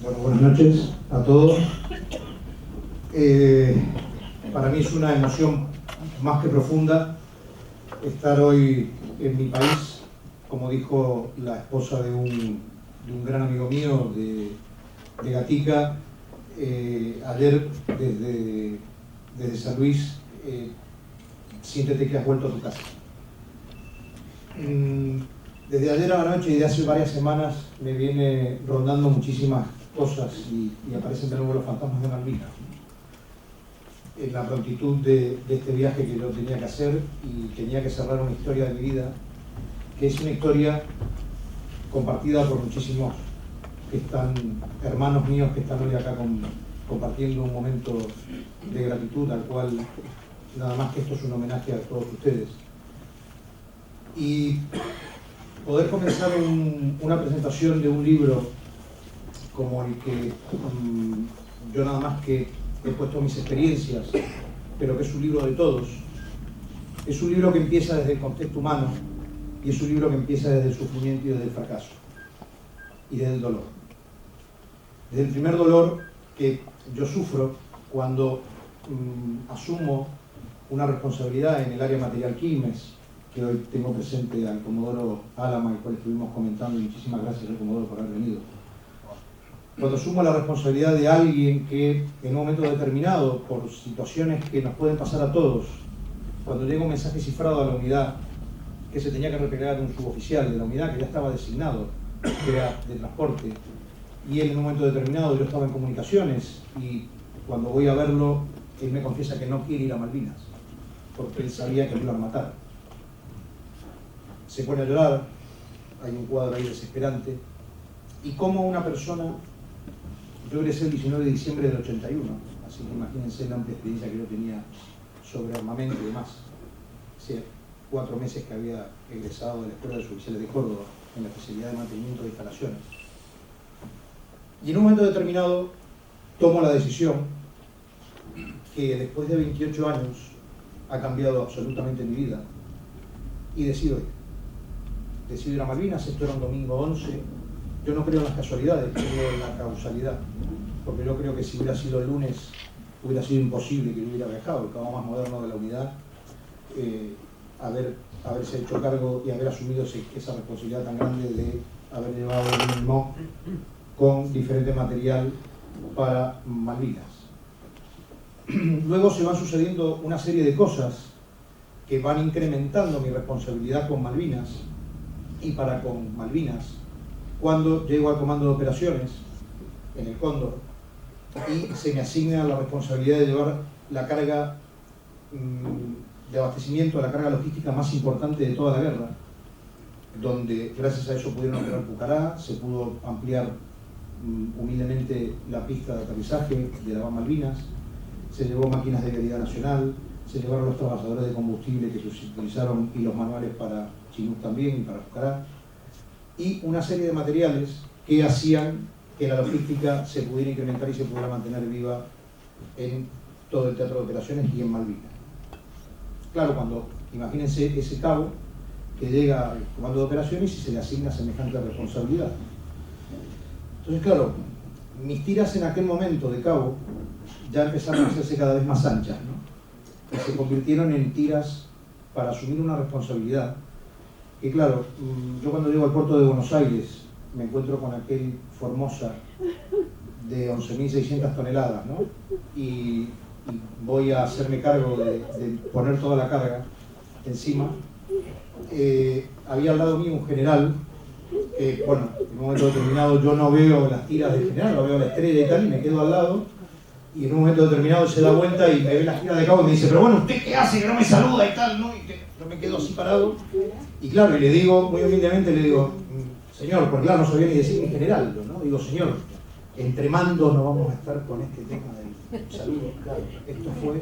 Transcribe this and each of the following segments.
Bueno, buenas noches a todos. Para mí es una emoción más que profunda estar hoy en mi país, como dijo la esposa de un gran amigo mío de Gatica, ayer desde San Luis, siéntete que has vuelto a tu casa. Desde ayer a la noche y de hace varias semanas me viene rondando muchísimas cosas y aparecen de nuevo los fantasmas de Malvinas. En la prontitud de este viaje que yo tenía que hacer y tenía que cerrar una historia de mi vida, que es una historia compartida por muchísimos que están, hermanos míos que están hoy acá compartiendo un momento de gratitud, al cual nada más que esto es un homenaje a todos ustedes. Y poder comenzar una presentación de un libro como el que yo nada más que he puesto mis experiencias, pero que es un libro de todos, es un libro que empieza desde el contexto humano y es un libro que empieza desde el sufrimiento y desde el fracaso y desde el dolor. Desde el primer dolor que yo sufro cuando asumo una responsabilidad en el área material Quilmes, que hoy tengo presente al Comodoro Álama, el cual estuvimos comentando, y muchísimas gracias al Comodoro por haber venido. Cuando asumo la responsabilidad de alguien que en un momento determinado, por situaciones que nos pueden pasar a todos, cuando llega un mensaje cifrado a la unidad que se tenía que replegar un suboficial de la unidad que ya estaba designado, que era de transporte, y él en un momento determinado, yo estaba en comunicaciones, y cuando voy a verlo, él me confiesa que no quiere ir a Malvinas, porque él sabía que lo iban a matar. Se pone a llorar, hay un cuadro ahí desesperante, y como una persona, yo egresé el 19 de diciembre del 81, así que imagínense la amplia experiencia que yo tenía sobre armamento y demás. Hacía 4 meses que había egresado de la Escuela de Suboficiales de Córdoba en la especialidad de mantenimiento de instalaciones. Y en un momento determinado tomo la decisión que después de 28 años ha cambiado absolutamente mi vida y decido ir. Decido ir a Malvinas. Esto era un domingo 11. Yo no creo en las casualidades, creo en la causalidad, porque yo creo que si hubiera sido el lunes hubiera sido imposible que yo hubiera viajado, el cabo más moderno de la unidad, haberse hecho cargo y haber asumido esa responsabilidad tan grande de haber llevado el mismo con diferente material para Malvinas. Luego se van sucediendo una serie de cosas que van incrementando mi responsabilidad con Malvinas y para con Malvinas, cuando llego al comando de operaciones en el Cóndor y se me asigna la responsabilidad de llevar la carga de abastecimiento, la carga logística más importante de toda la guerra, donde gracias a eso pudieron operar Pucará, se pudo ampliar humildemente la pista de aterrizaje de la Malvinas, se llevó máquinas de calidad nacional, se llevaron los trabajadores de combustible que se utilizaron y los manuales para Chinook también y para Pucará, y una serie de materiales que hacían que la logística se pudiera incrementar y se pudiera mantener viva en todo el teatro de operaciones y en Malvinas. Claro, cuando imagínense ese cabo que llega al comando de operaciones y se le asigna semejante responsabilidad. Entonces, claro, mis tiras en aquel momento de cabo ya empezaron a hacerse cada vez más anchas, ¿no? Y se convirtieron en tiras para asumir una responsabilidad que, claro, yo cuando llego al puerto de Buenos Aires me encuentro con aquel Formosa de 11.600 toneladas, ¿no? Y voy a hacerme cargo de poner toda la carga encima. Había al lado mío un general, bueno, en un momento determinado yo no veo las tiras del general, no veo la estrella y tal, y me quedo al lado, y en un momento determinado se da vuelta y me ve las tiras de cabo y me dice, pero bueno, ¿usted qué hace que no me saluda y tal, no? Y yo me quedo así parado, y claro, y le digo, muy humildemente le digo, señor, porque claro, no sabía ni decir mi general, ¿no? Digo, señor, entre mandos no vamos a estar con este tema del saludo. Claro, esto fue,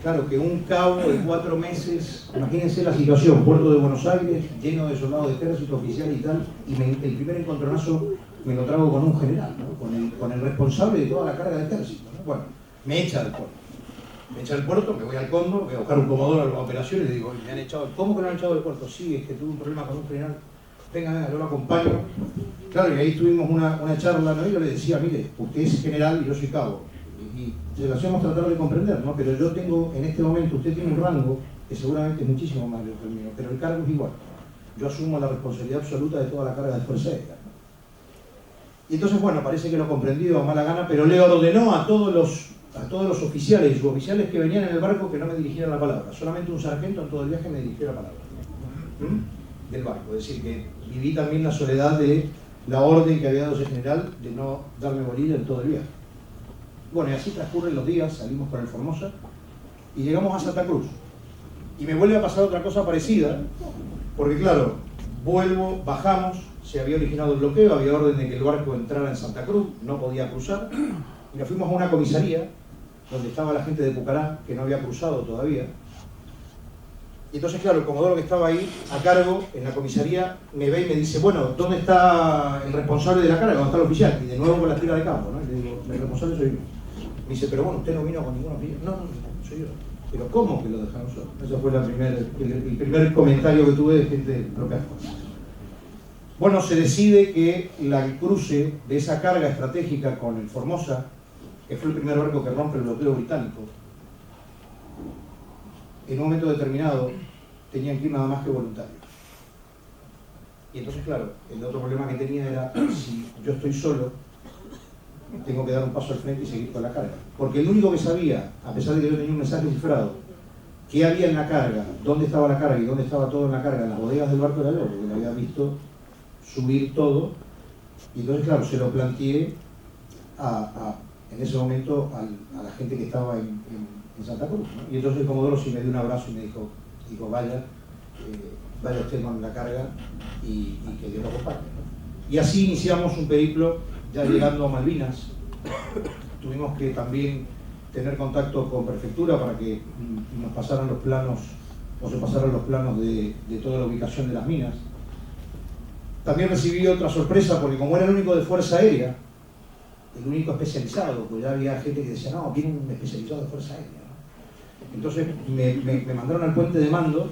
claro, que un cabo de 4 meses, imagínense la situación, puerto de Buenos Aires, lleno de soldados de ejército, oficial y tal, y el primer encontronazo me lo trago con un general, ¿no? con el responsable de toda la carga de ejército, ¿no? Bueno, me echa del puerto. Me echa del puerto, me voy al Cóndor, voy a buscar un comodoro a las operaciones y le digo, me han echado, ¿cómo que no han echado del puerto? Sí, es que tuve un problema con un general. venga, venga, yo lo acompaño. Claro, y ahí tuvimos una charla, ¿no? Y yo le decía, mire, usted es general y yo soy cabo. Y se lo hacíamos tratar de comprender, ¿no? Pero yo tengo, en este momento, usted tiene un rango que seguramente es muchísimo mayor que el mío, pero el cargo es igual. Yo asumo la responsabilidad absoluta de toda la carga de Fuerza Aérea, ¿no? Y entonces, bueno, parece que lo comprendió a mala gana, pero le ordenó a todos los oficiales y suboficiales que venían en el barco que no me dirigieran la palabra. Solamente un sargento en todo el viaje me dirigió la palabra del barco. Es decir, que viví también la soledad de la orden que había dado ese general de no darme bolilla en todo el viaje. Bueno, y así transcurren los días, salimos con el Formosa y llegamos a Santa Cruz. Y me vuelve a pasar otra cosa parecida, porque claro, vuelvo, bajamos, se había originado el bloqueo, había orden de que el barco entrara en Santa Cruz, no podía cruzar, y nos fuimos a una comisaría donde estaba la gente de Pucará, que no había cruzado todavía. Y entonces, claro, el comodoro que estaba ahí, a cargo, en la comisaría, me ve y me dice, bueno, ¿dónde está el responsable de la carga? ¿Dónde está el oficial? Y de nuevo con la tira de campo, ¿no? Y le digo, el responsable soy yo. Me dice, pero bueno, usted no vino con ningún oficial. No, soy yo. Pero ¿cómo que lo dejaron solo? Ese fue el primer comentario que tuve de gente local. Bueno, se decide que el cruce de esa carga estratégica con el Formosa, que fue el primer barco que rompe el bloqueo británico, en un momento determinado tenían que ir nada más que voluntarios. Y entonces, claro, el otro problema que tenía era, si yo estoy solo, tengo que dar un paso al frente y seguir con la carga. Porque el único que sabía, a pesar de que yo tenía un mensaje cifrado, qué había en la carga, dónde estaba la carga y dónde estaba todo en la carga, en las bodegas del barco era yo, porque le había visto subir todo. Y entonces, claro, se lo planteé en ese momento a la gente que estaba en Santa Cruz, ¿no? Y entonces el comodoro sí me dio un abrazo y me dijo vaya usted con la carga y que Dios lo acompañe, ¿no? Y así iniciamos un periplo, ya llegando a Malvinas. Tuvimos que también tener contacto con prefectura para que nos pasaran los planos, o se pasaran los planos de toda la ubicación de las minas. También recibí otra sorpresa, porque como era el único de Fuerza Aérea, el único especializado, pues ya había gente que decía, no, viene un especializado de Fuerza Aérea, ¿no? Entonces me mandaron al puente de mando,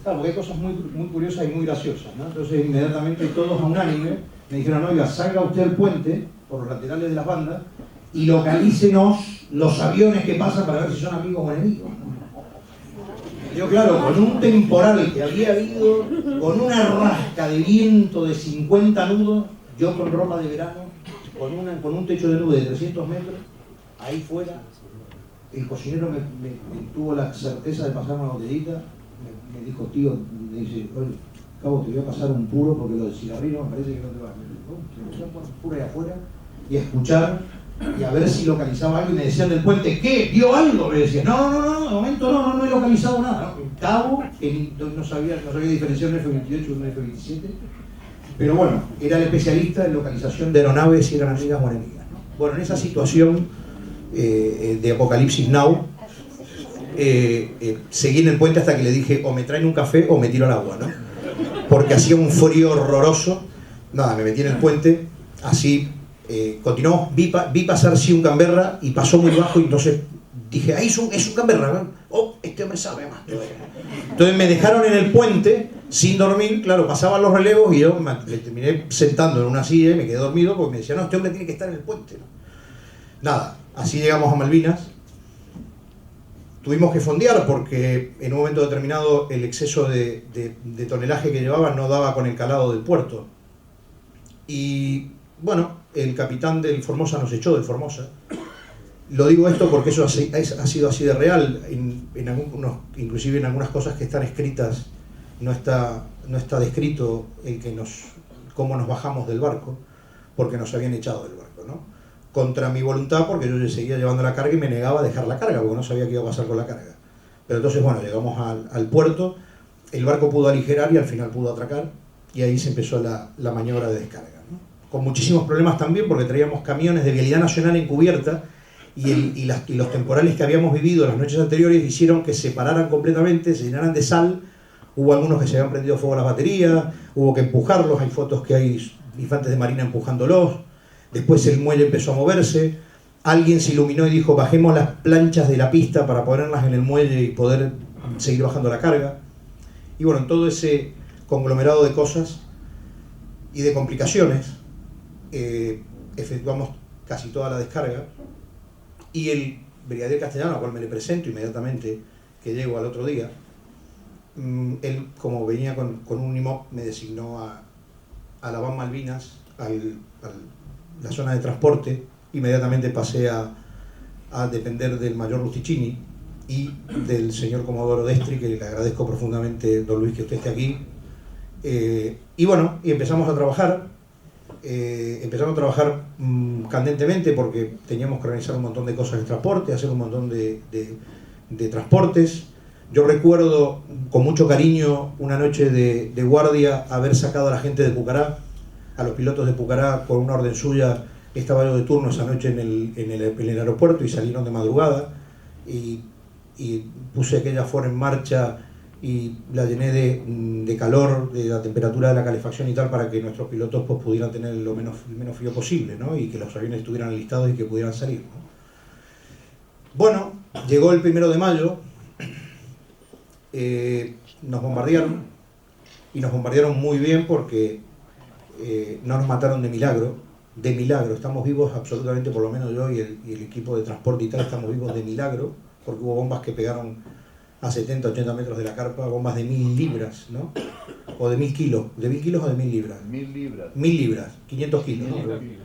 claro, porque hay cosas muy curiosas y muy graciosas, ¿no? Entonces inmediatamente todos a unánime me dijeron, oiga, salga usted al puente, por los laterales de las bandas, y localícenos los aviones que pasan para ver si son amigos o enemigos, ¿no? Yo, claro, con un temporal que había habido, con una rasca de viento de 50 nudos, yo con ropa de verano, con un techo de nube de 300 metros, ahí fuera, el cocinero me tuvo la certeza de pasarme una botellita, me dijo, tío, me dice, oye, cabo, te voy a pasar un puro porque lo del cigarrillo me parece que no te va. Me voy a poner un puro ahí afuera y a escuchar y a ver si localizaba algo. Y me decían del puente, ¿qué? ¿Vio algo? Me decían, no, de momento no he localizado nada, ¿no? Cabo, que no sabía diferenciar un F-28 de un F-27, pero bueno, era el especialista en localización de aeronaves si eran amigas o enemigas, ¿no? Bueno, en esa situación de Apocalipsis Now, seguí en el puente hasta que le dije, o me traen un café o me tiro al agua, ¿no? Porque hacía un frío horroroso. Nada, me metí en el puente, así continuó, vi pasar sí un Canberra y pasó muy bajo, y entonces dije, ahí es un Canberra, ¿no? Oh, este hombre sabe más. Entonces me dejaron en el puente sin dormir, claro, pasaban los relevos y yo me terminé sentando en una silla y me quedé dormido porque me decían, no, este hombre tiene que estar en el puente, ¿no? Nada, así llegamos a Malvinas. Tuvimos que fondear porque en un momento determinado el exceso de tonelaje que llevaban no daba con el calado del puerto. Y bueno, el capitán del Formosa nos echó del Formosa. Lo digo esto porque eso ha sido así de real. Inclusive en algunas cosas que están escritas no está descrito cómo nos bajamos del barco, porque nos habían echado del barco, ¿no? Contra mi voluntad, porque yo seguía llevando la carga y me negaba a dejar la carga, porque no sabía qué iba a pasar con la carga. Pero entonces, bueno, llegamos al puerto, el barco pudo aligerar y al final pudo atracar, y ahí se empezó la maniobra de descarga, ¿no? Con muchísimos problemas también, porque traíamos camiones de Vialidad Nacional encubierta, y los temporales que habíamos vivido las noches anteriores hicieron que se pararan completamente, se llenaran de sal. Hubo algunos que se habían prendido fuego a las baterías, hubo que empujarlos, hay fotos que hay infantes de marina empujándolos. Después el muelle empezó a moverse, alguien se iluminó y dijo, bajemos las planchas de la pista para ponerlas en el muelle y poder seguir bajando la carga. Y bueno, en todo ese conglomerado de cosas, y de complicaciones, efectuamos casi toda la descarga, y el brigadier Castellano, al cual me le presento inmediatamente que llego al otro día, él, como venía con un IMOP, me designó a la BAM Malvinas, a la zona de transporte. Inmediatamente pasé a depender del mayor Rusticini y del señor Comodoro Destri, que le agradezco profundamente, don Luis, que usted esté aquí. Y bueno, y empezamos a trabajar candentemente, porque teníamos que organizar un montón de cosas en transporte, hacer un montón de transportes. Yo recuerdo con mucho cariño una noche de guardia haber sacado a la gente de Pucará, a los pilotos de Pucará, con una orden suya. Estaba yo de turno esa noche en el aeropuerto y salieron de madrugada, y puse aquella Ford en marcha y la llené de calor, de la temperatura de la calefacción y tal, para que nuestros pilotos pues pudieran tener el menos frío posible, ¿no? Y que los aviones estuvieran listados y que pudieran salir, ¿no? Bueno, llegó el 1 de mayo, nos bombardearon, y nos bombardearon muy bien, porque no nos mataron de milagro, estamos vivos absolutamente, por lo menos yo y el equipo de transporte y tal, estamos vivos de milagro, porque hubo bombas que pegaron a 70, 80 metros de la carpa, bombas de 1000 libras, ¿no? O de 1000 kilos, ¿de 1000 kilos o de 1000 libras? 1000 libras. 1000 libras, 500 kilos, ¿no?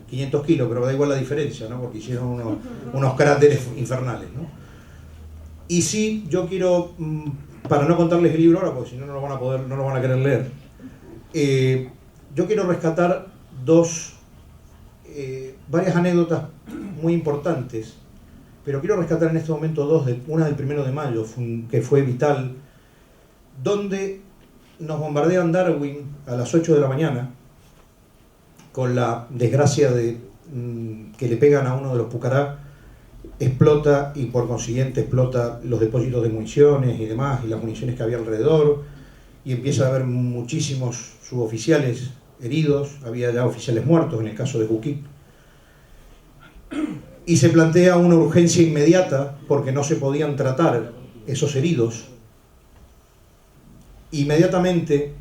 500 kilos, pero da igual la diferencia, ¿no? Porque hicieron unos cráteres infernales, ¿no? Y sí, yo quiero, para no contarles el libro ahora, porque si no, no lo van a querer leer, yo quiero rescatar varias anécdotas muy importantes, pero quiero rescatar en este momento dos, una del 1 de mayo, que fue vital, donde nos bombardean Darwin a las 8 de la mañana, con la desgracia de que le pegan a uno de los Pucará, explota, y por consiguiente explota los depósitos de municiones y demás, y las municiones que había alrededor, y empieza a haber muchísimos suboficiales heridos, había ya oficiales muertos en el caso de Juquí, y se plantea una urgencia inmediata porque no se podían tratar esos heridos. Inmediatamente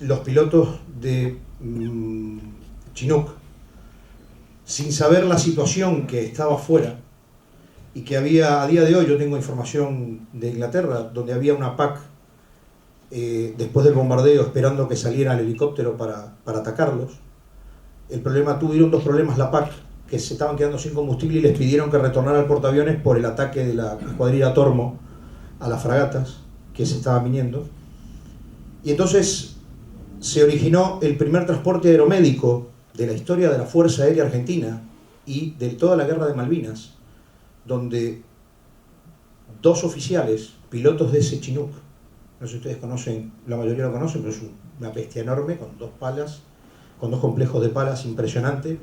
los pilotos de Chinook, sin saber la situación que estaba afuera, y que había, a día de hoy yo tengo información de Inglaterra, donde había una PAC después del bombardeo esperando que saliera el helicóptero para atacarlos. Tuvieron dos problemas la PAC, que se estaban quedando sin combustible y les pidieron que retornara al portaaviones por el ataque de la escuadrilla Tormo a las fragatas que se estaban viniendo. Y entonces se originó el primer transporte aeromédico de la historia de la Fuerza Aérea Argentina y de toda la guerra de Malvinas, donde dos oficiales, pilotos de ese Chinook, no sé si ustedes conocen, la mayoría lo conocen, pero es una bestia enorme con dos palas, con dos complejos de palas impresionantes,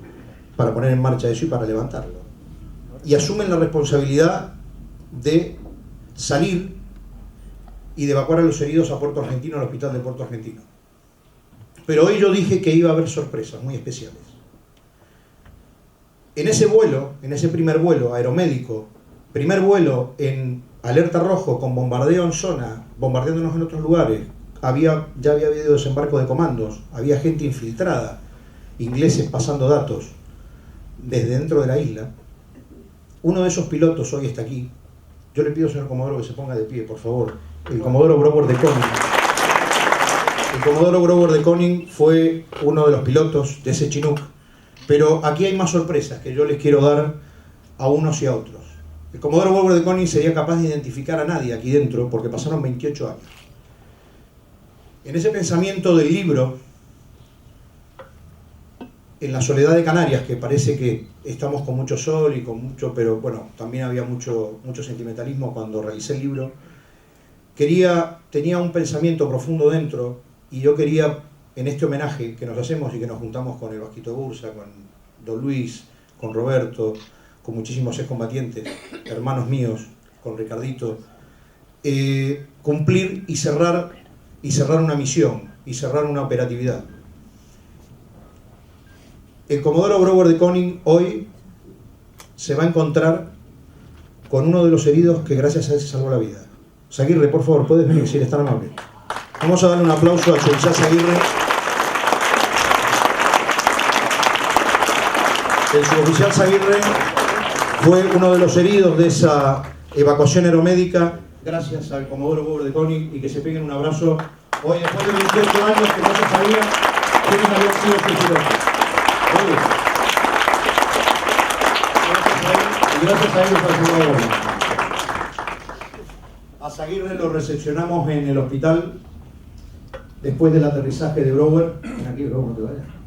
para poner en marcha eso y para levantarlo. Y asumen la responsabilidad de salir y de evacuar a los heridos a Puerto Argentino, al hospital de Puerto Argentino. Pero hoy yo dije que iba a haber sorpresas muy especiales. En ese vuelo, en ese primer vuelo aeromédico, primer vuelo en alerta rojo, con bombardeo en zona, bombardeándonos en otros lugares, ya había habido desembarco de comandos, había gente infiltrada, ingleses pasando datos desde dentro de la isla. Uno de esos pilotos hoy está aquí. Yo le pido al señor Comodoro que se ponga de pie, por favor. El Comodoro Grover de Koning. El Comodoro Grover de Koning fue uno de los pilotos de ese Chinook. Pero aquí hay más sorpresas que yo les quiero dar a unos y a otros. El Comodoro Grover de Koning sería capaz de identificar a nadie aquí dentro porque pasaron 28 años. En ese pensamiento del libro, en la soledad de Canarias, que parece que estamos con mucho sol y con mucho, pero bueno, también había mucho sentimentalismo cuando realicé el libro, tenía un pensamiento profundo dentro, y yo quería, en este homenaje que nos hacemos y que nos juntamos con el Vasquito Bursa, con don Luis, con Roberto, con muchísimos excombatientes, hermanos míos, con Ricardito, cumplir y cerrar una misión, y cerrar una operatividad. El Comodoro Grover de Koning hoy se va a encontrar con uno de los heridos que gracias a él se salvó la vida. Zaguirre, por favor, puedes venir si eres tan amable. Vamos a darle un aplauso a Chorizá Zaguirre. El suboficial Zaguirre fue uno de los heridos de esa evacuación aeromédica, gracias al comodoro Bober de König, y que se peguen un abrazo hoy después de 28 años que no se sabía quiénes habían sido sus pilotos. Gracias a ellos por su labor. A Zaguirre lo recepcionamos en el hospital después del aterrizaje de Brouwer. Ven aquí, Brouwer, no te vayas.